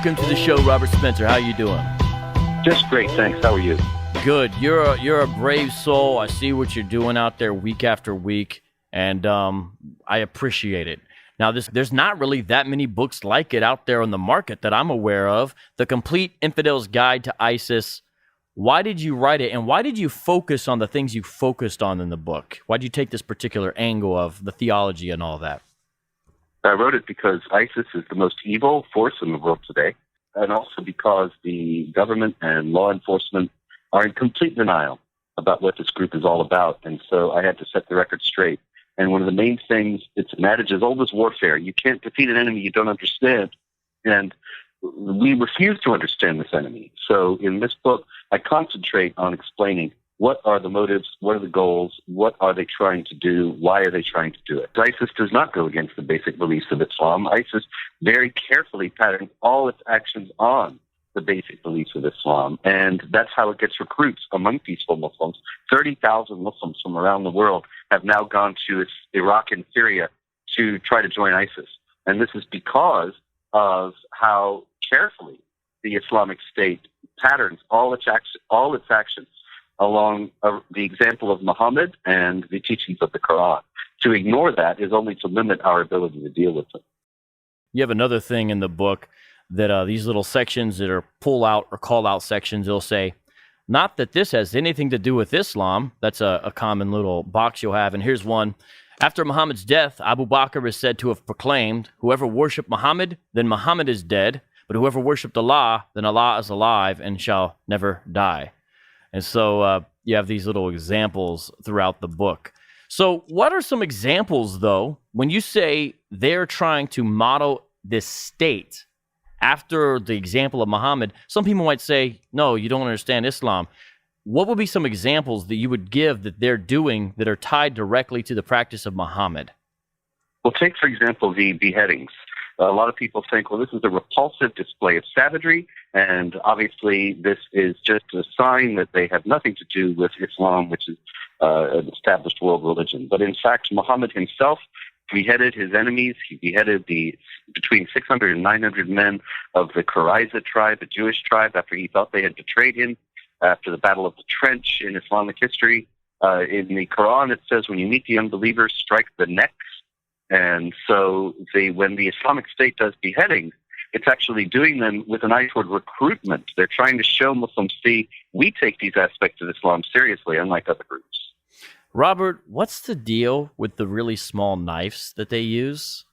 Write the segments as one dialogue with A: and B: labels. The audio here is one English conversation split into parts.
A: Welcome to the show, Robert Spencer. How you doing?
B: Just great, thanks. How are you?
A: Good. You're a brave soul. I see what you're doing out there week after week, and I appreciate it. Now, there's not really that many books like it out there on the market that I'm aware of. The Complete Infidel's Guide to ISIS. Why did you write it, and why did you focus on the things you focused on in the book? Why did you take this particular angle of the theology and all that?
B: I wrote it because ISIS is the most evil force in the world today, and also because the government and law enforcement are in complete denial about what this group is all about. And so I had to set the record straight. And one of the main things, it's an adage as old as warfare. You can't defeat an enemy you don't understand. And we refuse to understand this enemy. So in this book, I concentrate on explaining what are the motives, what are the goals, what are they trying to do, why are they trying to do it. ISIS does not go against the basic beliefs of Islam. ISIS very carefully patterns all its actions on the basic beliefs of Islam, and that's how it gets recruits among peaceful Muslims. 30,000 Muslims from around the world have now gone to Iraq and Syria to try to join ISIS. And this is because of how carefully the Islamic State patterns all its actions along the example of Muhammad and the teachings of the Quran. To ignore that is only to limit our ability to deal with them.
A: You have another thing in the book that these little sections that are pull out or call out sections, they'll say, not that this has anything to do with Islam. That's a common little box you'll have. And here's one. After Muhammad's death, Abu Bakr is said to have proclaimed, whoever worshipped Muhammad, then Muhammad is dead. But whoever worshipped Allah, then Allah is alive and shall never die. And so you have these little examples throughout the book. So what are some examples, though, when you say they're trying to model this state after the example of Muhammad? Some people might say, no, you don't understand Islam. What would be some examples that you would give that they're doing that are tied directly to the practice of Muhammad?
B: Well, take, for example, the beheadings. A lot of people think, well, this is a repulsive display of savagery, and obviously this is just a sign that they have nothing to do with Islam, which is an established world religion. But in fact, Muhammad himself beheaded his enemies. He beheaded between 600 and 900 men of the Qurayza tribe, the Jewish tribe, after he thought they had betrayed him, after the Battle of the Trench in Islamic history. In the Quran, it says, when you meet the unbelievers, strike the necks. And so when the Islamic State does beheadings, it's actually doing them with an eye toward recruitment. They're trying to show Muslims, see, we take these aspects of Islam seriously, unlike other groups.
A: Robert, what's the deal with the really small knives that they use?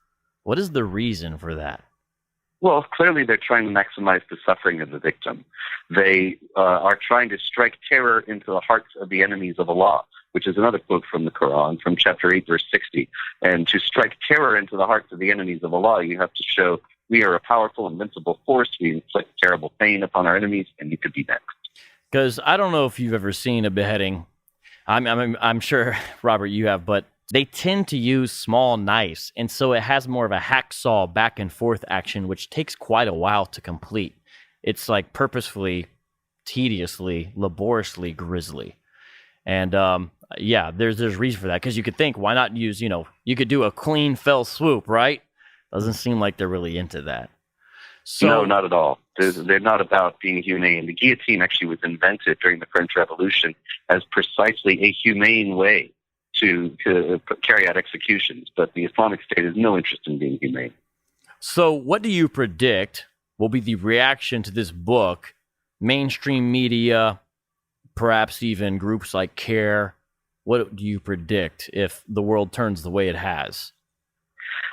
A: What is the reason for that?
B: Well, clearly they're trying to maximize the suffering of the victim. They are trying to strike terror into the hearts of the enemies of Allah, which is another quote from the Quran, from chapter 8, verse 60. And to strike terror into the hearts of the enemies of Allah, you have to show we are a powerful, invincible force. We inflict terrible pain upon our enemies, and you could be next.
A: Because I don't know if you've ever seen a beheading. I'm sure, Robert, you have, but they tend to use small knives, and so it has more of a hacksaw back and forth action, which takes quite a while to complete. It's like purposefully, tediously, laboriously grisly. And yeah, there's reason for that, because you could think, why not use, you could do a clean fell swoop, right? Doesn't seem like they're really into that. So,
B: no, not at all. They're not about being humane. The guillotine actually was invented during the French Revolution as precisely a humane way to carry out executions, but the Islamic State has no interest in being humane.
A: So what do you predict will be the reaction to this book? Mainstream media, perhaps even groups like CARE. What do you predict if the world turns the way it has?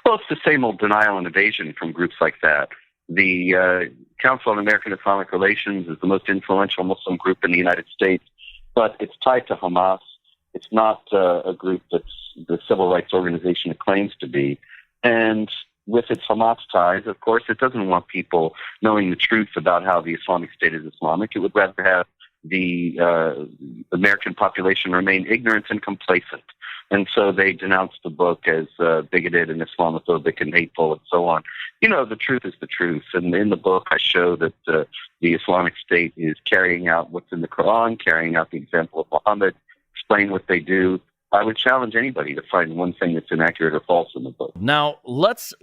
B: Well, it's the same old denial and evasion from groups like that. The Council on American Islamic Relations is the most influential Muslim group in the United States, but it's tied to Hamas. It's not a group that's the civil rights organization it claims to be. And with its Hamas ties, of course, it doesn't want people knowing the truth about how the Islamic State is Islamic. It would rather have the American population remain ignorant and complacent. And so they denounced the book as bigoted and Islamophobic and hateful and so on. The truth is the truth. And in the book, I show that the Islamic State is carrying out what's in the Quran, carrying out the example of Muhammad, explain what they do. I would challenge anybody to find one thing that's inaccurate or false in the book.
A: Now, let's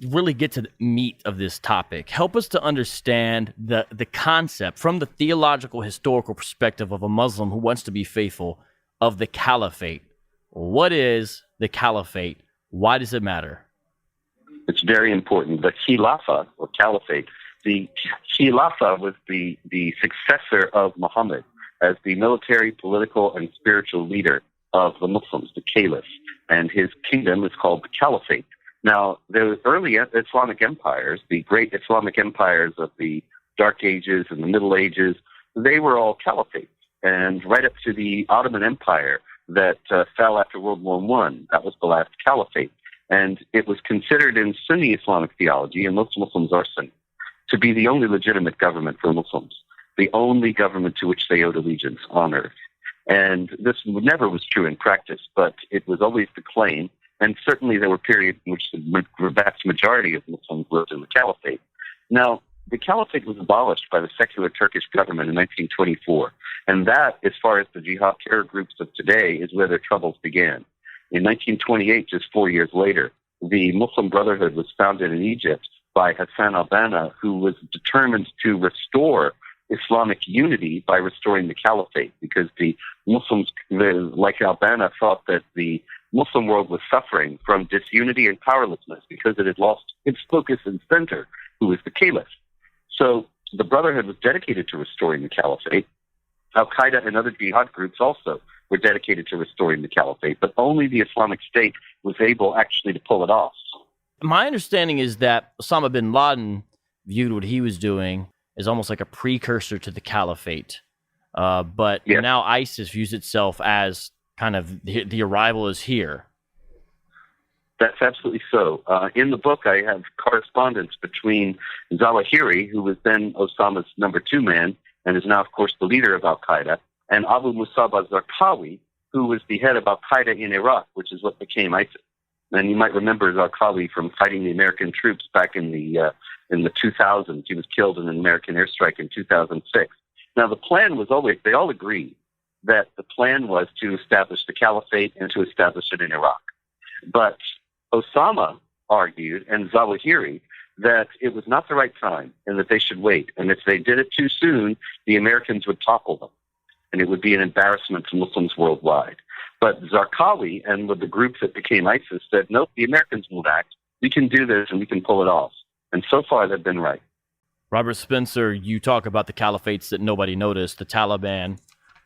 A: really get to the meat of this topic. Help us to understand the concept from the theological, historical perspective of a Muslim who wants to be faithful of the Caliphate. What is the Caliphate? Why does it matter?
B: It's very important. The Khilafah, or Caliphate, the Khilafah was the successor of Muhammad as the military, political, and spiritual leader of the Muslims, the Caliph, and his kingdom is called the Caliphate. Now, the early Islamic empires, the great Islamic empires of the Dark Ages and the Middle Ages, they were all caliphates. And right up to the Ottoman Empire that fell after World War I, that was the last caliphate. And it was considered in Sunni Islamic theology, and most Muslims are Sunni, to be the only legitimate government for Muslims, the only government to which they owed allegiance on earth. And this never was true in practice, but it was always the claim. And certainly there were periods in which the vast majority of Muslims lived in the Caliphate. Now, the Caliphate was abolished by the secular Turkish government in 1924. And that, as far as the jihad terror groups of today, is where their troubles began. In 1928, just 4 years later, the Muslim Brotherhood was founded in Egypt by Hassan al-Banna, who was determined to restore Islamic unity by restoring the Caliphate, because the Muslims, like al-Banna, thought that the Muslim world was suffering from disunity and powerlessness because it had lost its focus and center, who was the Caliph. So the Brotherhood was dedicated to restoring the Caliphate. Al-Qaeda and other jihad groups also were dedicated to restoring the Caliphate, but only the Islamic State was able actually to pull it off.
A: My understanding is that Osama bin Laden viewed what he was doing as almost like a precursor to the Caliphate. But
B: yes.
A: Now ISIS views itself as kind of the arrival is here.
B: That's absolutely so. In the book, I have correspondence between Zawahiri, who was then Osama's number 2 man, and is now, of course, the leader of al-Qaeda, and Abu Musab al-Zarqawi, who was the head of al-Qaeda in Iraq, which is what became ISIS. And you might remember Zarqawi from fighting the American troops back in the 2000s. He was killed in an American airstrike in 2006. Now, the plan was always, they all agreed that the plan was to establish the Caliphate and to establish it in Iraq. But Osama argued, and Zawahiri, that it was not the right time and that they should wait. And if they did it too soon, the Americans would topple them, and it would be an embarrassment to Muslims worldwide. But Zarqawi and with the group that became ISIS said, nope, the Americans won't act. We can do this and we can pull it off. And so far, they've been right.
A: Robert Spencer, you talk about the caliphates that nobody noticed, the Taliban,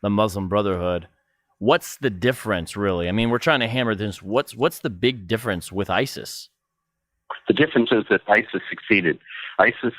A: the Muslim Brotherhood. What's the difference, really? I mean, we're trying to hammer this. What's the big difference with ISIS?
B: The difference is that ISIS succeeded. ISIS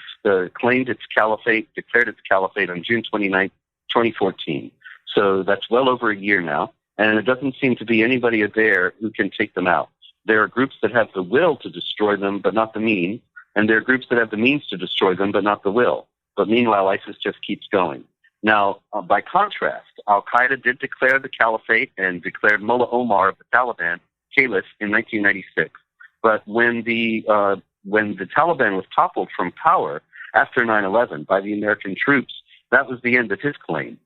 B: claimed its caliphate, declared its caliphate on June 29, 2014. So that's well over a year now, and it doesn't seem to be anybody there who can take them out. There are groups that have the will to destroy them, but not the means, and there are groups that have the means to destroy them, but not the will. But meanwhile, ISIS just keeps going. Now, by contrast, al-Qaeda did declare the caliphate and declared Mullah Omar of the Taliban caliph in 1996. But when the Taliban was toppled from power after 9/11 by the American troops, that was the end of his claim.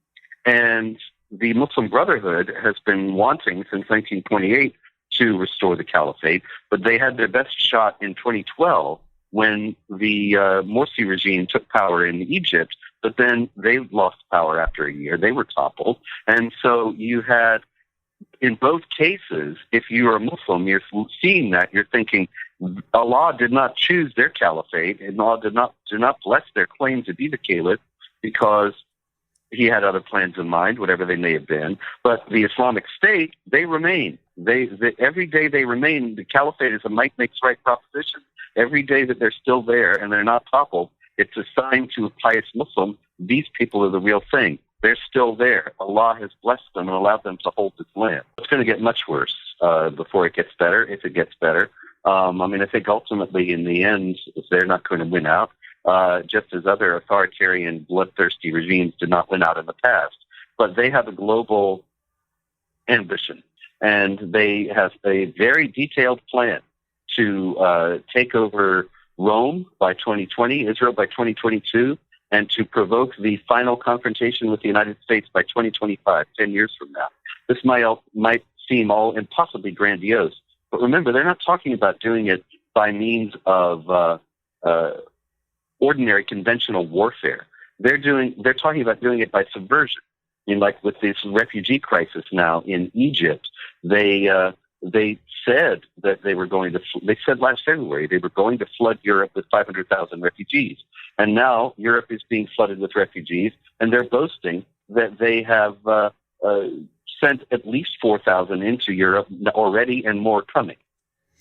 B: And the Muslim Brotherhood has been wanting since 1928 to restore the caliphate, but they had their best shot in 2012 when the Morsi regime took power in Egypt, but then they lost power after a year. They were toppled. And so you had, in both cases, if you are a Muslim, you're seeing that, you're thinking, Allah did not choose their caliphate, and Allah did not bless their claim to be the caliph because he had other plans in mind, whatever they may have been. But the Islamic State, they remain. Every day they remain. The caliphate is a might makes right proposition. Every day that they're still there and they're not toppled, it's a sign to a pious Muslim, these people are the real thing. They're still there. Allah has blessed them and allowed them to hold this land. It's going to get much worse before it gets better, if it gets better. I think ultimately, in the end, they're not going to win out, just as other authoritarian, bloodthirsty regimes did not win out in the past. But they have a global ambition, and they have a very detailed plan to take over Rome by 2020, Israel by 2022, and to provoke the final confrontation with the United States by 2025, 10 years from now. This might seem all impossibly grandiose. But remember, they're not talking about doing it by means of ordinary conventional warfare. They're talking about doing it by subversion. I mean, like with this refugee crisis now in Egypt, they said that they said last February they were going to flood Europe with 500,000 refugees. And now Europe is being flooded with refugees, and they're boasting that they have sent at least 4,000 into Europe already and more coming.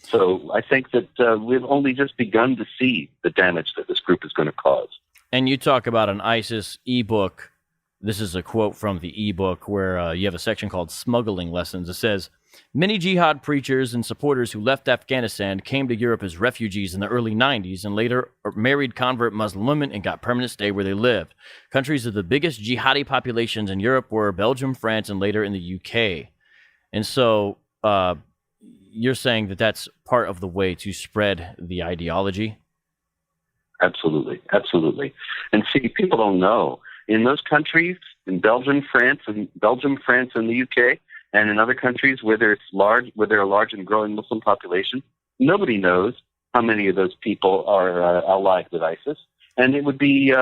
B: So I think that we've only just begun to see the damage that this group is going to cause.
A: And you talk about an ISIS ebook. This is a quote from the ebook where you have a section called Smuggling Lessons. It says, many jihad preachers and supporters who left Afghanistan came to Europe as refugees in the early 90s and later married convert Muslim women and got permanent stay where they lived. Countries with the biggest jihadi populations in Europe were Belgium, France, and later in the UK. And so you're saying that that's part of the way to spread the ideology?
B: Absolutely, absolutely. And see, people don't know. In those countries, in Belgium, France, and the UK, and in other countries where there are large and growing Muslim populations, nobody knows how many of those people are allied with ISIS. And it would be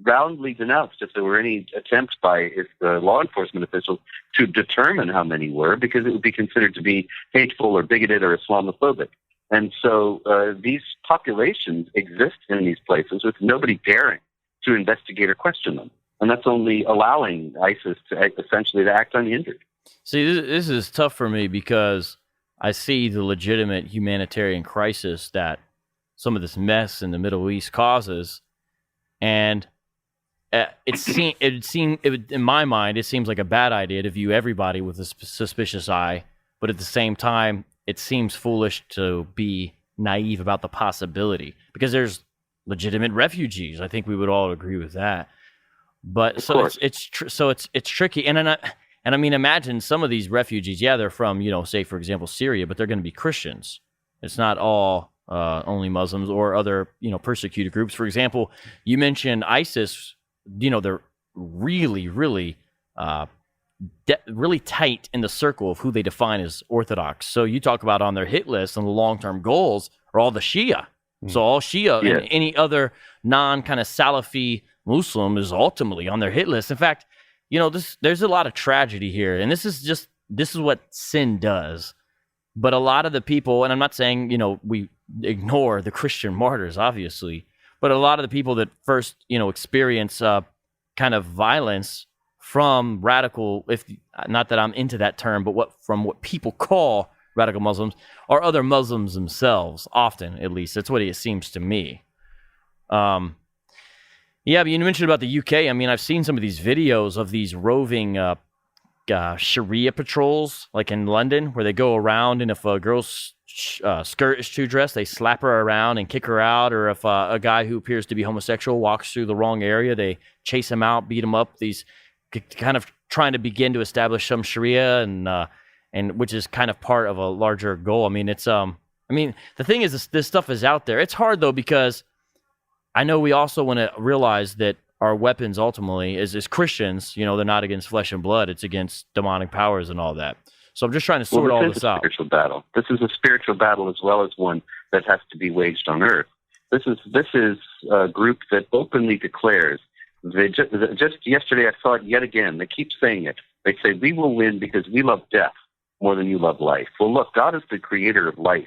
B: roundly denounced if there were any attempt by the law enforcement officials to determine how many were, because it would be considered to be hateful or bigoted or Islamophobic. And so these populations exist in these places with nobody daring to investigate or question them. And that's only allowing ISIS to essentially act unhindered.
A: See, this is tough for me because I see the legitimate humanitarian crisis that some of this mess in the Middle East causes, and in my mind, it seems like a bad idea to view everybody with a suspicious eye, but at the same time, it seems foolish to be naive about the possibility because there's legitimate refugees. I think we would all agree with that. But so it's tricky, and I mean, imagine some of these refugees. Yeah, they're from, say for example Syria, but they're going to be Christians. It's not all only Muslims or other persecuted groups. For example, you mentioned ISIS. They're really, really, really tight in the circle of who they define as Orthodox. So you talk about on their hit list and the long-term goals are all the Shia. So all Shia and any other non kind of Salafi Muslim is ultimately on their hit list. In fact, there's a lot of tragedy here, and this is what sin does. But a lot of the people, and I'm not saying, we ignore the Christian martyrs, obviously, but a lot of the people that first, experience kind of violence from radical, not that I'm into that term, but from what people call radical Muslims, are other Muslims themselves, often, at least. That's what it seems to me. Yeah, but you mentioned about the UK. I mean, I've seen some of these videos of these roving Sharia patrols, like in London, where they go around, and if a girl's skirt is too dressed, they slap her around and kick her out. Or if a guy who appears to be homosexual walks through the wrong area, they chase him out, beat him up. These kind of trying to begin to establish some Sharia, and which is kind of part of a larger goal. I mean, it's the thing is, this stuff is out there. It's hard though, because I know we also want to realize that our weapons ultimately is Christians, they're not against flesh and blood. It's against demonic powers and all that. So I'm just trying to sort all this out.
B: Spiritual battle. This is a spiritual battle as well as one that has to be waged on earth. This is a group that openly declares. Just yesterday I saw it yet again. They keep saying it. They say, we will win because we love death more than you love life. Well, look, God is the creator of life.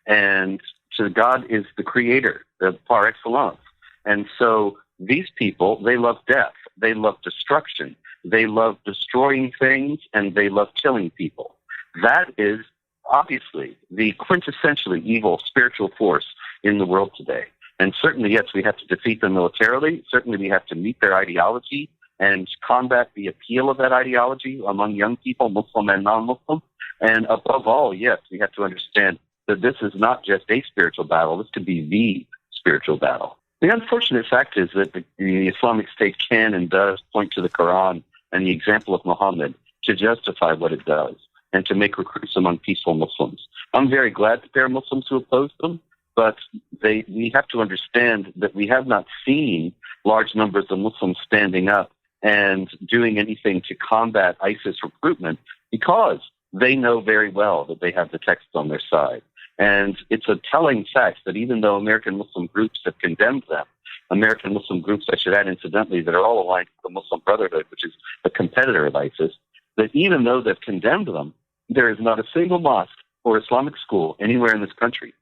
B: And so God is the creator par excellence. And so these people, they love death. They love destruction. They love destroying things, and they love killing people. That is obviously the quintessentially evil spiritual force in the world today. And certainly, yes, we have to defeat them militarily. Certainly, we have to meet their ideology and combat the appeal of that ideology among young people, Muslim and non-Muslim. And above all, yes, we have to understand that this is not just a spiritual battle. This could be the spiritual battle. The unfortunate fact is that the Islamic State can and does point to the Quran and the example of Muhammad to justify what it does and to make recruits among peaceful Muslims. I'm very glad that there are Muslims who oppose them, but we have to understand that we have not seen large numbers of Muslims standing up and doing anything to combat ISIS recruitment because they know very well that they have the text on their side. And it's a telling fact that even though American Muslim groups have condemned them, American Muslim groups, I should add incidentally, that are all aligned with the Muslim Brotherhood, which is a competitor of ISIS, that even though they've condemned them, there is not a single mosque or Islamic school anywhere in this country,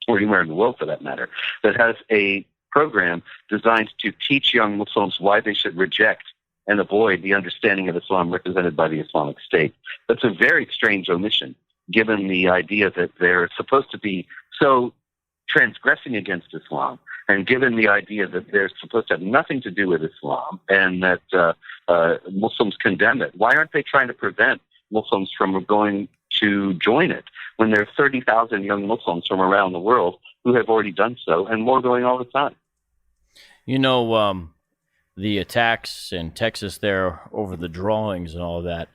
B: or anywhere in the world for that matter, that has a program designed to teach young Muslims why they should reject and avoid the understanding of Islam represented by the Islamic State. That's a very strange omission, given the idea that they're supposed to be so transgressing against Islam, and given the idea that they're supposed to have nothing to do with Islam, and that Muslims condemn it. Why aren't they trying to prevent Muslims from going to join it when there are 30,000 young Muslims from around the world who have already done so, and more going all the time?
A: You know, the attacks in Texas there over the drawings and all that,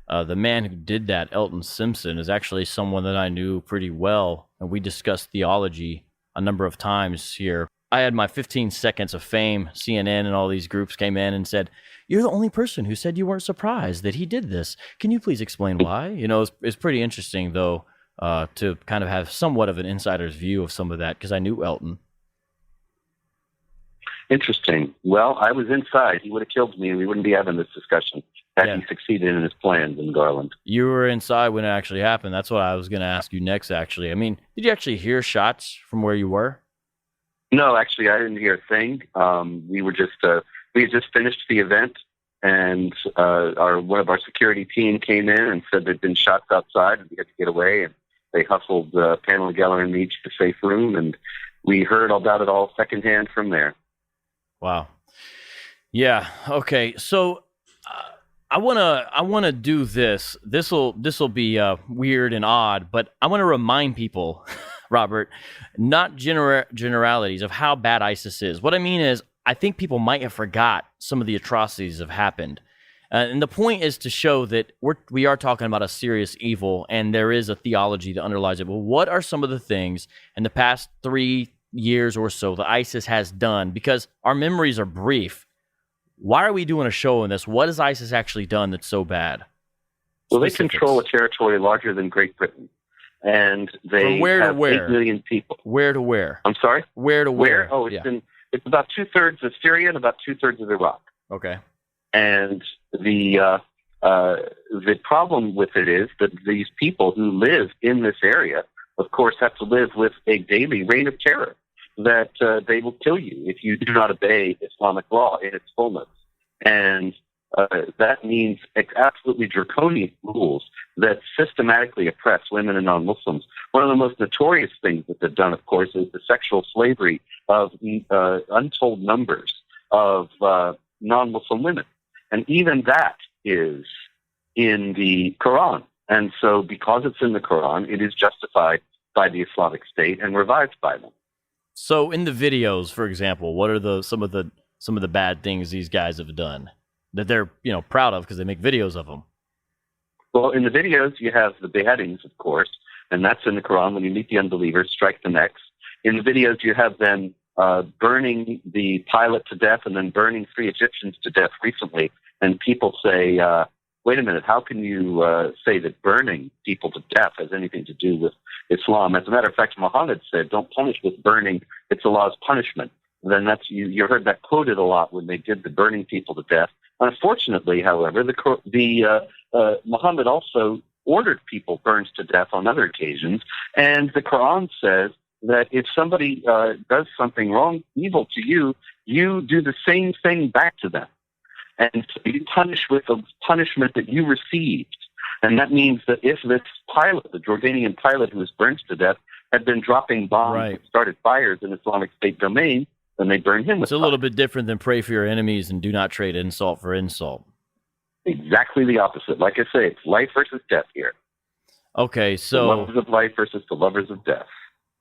A: the man who did that, Elton Simpson, is actually someone that I knew pretty well, and we discussed theology a number of times here. I had my 15 seconds of fame. CNN and all these groups came in and said, "You're the only person who said you weren't surprised that he did this. Can you please explain why?" You know, it's pretty interesting, though, to kind of have somewhat of an insider's view of some of that, because I knew Elton.
B: Interesting. Well, I was inside. He would have killed me, and we wouldn't be having this discussion had he succeeded in his plans in Garland.
A: You were inside when it actually happened. That's what I was going to ask you next, actually. I mean, did you actually hear shots from where you were?
B: No, actually, I didn't hear a thing. We had just finished the event, and one of our security team came in and said there'd been shots outside, and we had to get away, and they hustled Pamela Geller and me to a safe room, and we heard about it all secondhand from there.
A: Wow. Yeah. Okay. So I wanna do this. This'll be weird and odd, but I want to remind people, Robert, not generalities of how bad ISIS is. What I mean is, I think people might have forgot some of the atrocities that have happened, and the point is to show that we are talking about a serious evil, and there is a theology that underlies it. Well, what are some of the things in the past 3 years or so that ISIS has done? Because our memories are brief. Why are we doing a show on this? What has ISIS actually done that's so bad?
B: Well, they control a territory larger than Great Britain, and they have 8 million people.
A: Where to where?
B: I'm sorry?
A: Where to where?
B: Oh, it's about 2/3 of Syria and about 2/3 of Iraq.
A: Okay.
B: And the problem with it is that these people who live in this area, of course, have to live with a daily reign of terror that they will kill you if you do not obey Islamic law in its fullness. And that means absolutely draconian rules that systematically oppress women and non-Muslims. One of the most notorious things that they've done, of course, is the sexual slavery of untold numbers of non-Muslim women. And even that is in the Quran. And so because it's in the Quran, it is justified by the Islamic State and revived by them.
A: So in the videos, for example, what are some of the bad things these guys have done that they're proud of because they make videos of them?
B: Well, in the videos, you have the beheadings, of course, and that's in the Quran. When you meet the unbelievers, strike the necks. In the videos, you have them burning the pilot to death and then burning 3 Egyptians to death recently. And people say, wait a minute, how can you say that burning people to death has anything to do with Islam? As a matter of fact, Muhammad said, don't punish with burning. It's Allah's punishment. Then you heard that quoted a lot when they did the burning people to death. Unfortunately, however, Muhammad also ordered people burned to death on other occasions, and the Quran says that if somebody does something wrong, evil to you, you do the same thing back to them. And so you punish with the punishment that you received. And that means that if this pilot, the Jordanian pilot who was burned to death, had been dropping bombs and started fires in Islamic State domain, then they burn him with
A: It's a little bit different than pray for your enemies and do not trade insult for insult.
B: Exactly the opposite. Like I say, it's life versus death here.
A: Okay, so
B: the lovers of life versus the lovers of death.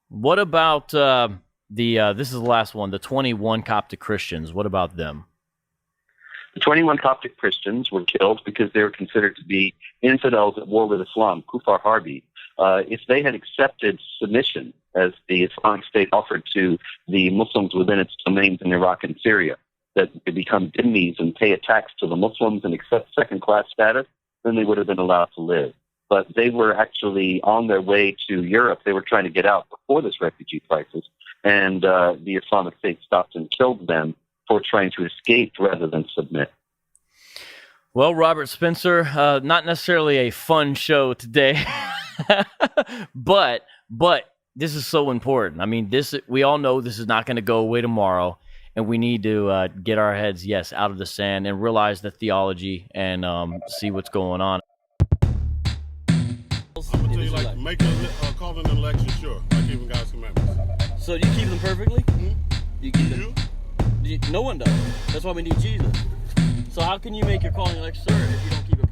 A: What about this is the last one, the 21 Coptic Christians? What about them?
B: The 21 Coptic Christians were killed because they were considered to be infidels at war with Islam, Kufar Harbi. If they had accepted submission, as the Islamic State offered to the Muslims within its domains in Iraq and Syria, that they become dhimmis and pay a tax to the Muslims and accept second-class status, then they would have been allowed to live. but they were actually on their way to Europe. They were trying to get out before this refugee crisis, and the Islamic State stopped and killed them for trying to escape rather than submit.
A: Well, Robert Spencer, not necessarily a fun show today, but this is so important. I mean, we all know this is not going to go away tomorrow, and we need to get our heads, out of the sand and realize the theology and see what's going on.
C: I'm gonna tell you, like, make calling an election sure, like keeping God's commandments.
A: So do you keep them perfectly?
C: Mm-hmm.
A: You keep them? No one does. That's why we need Jesus. So how can you make your calling election sure if you don't keep it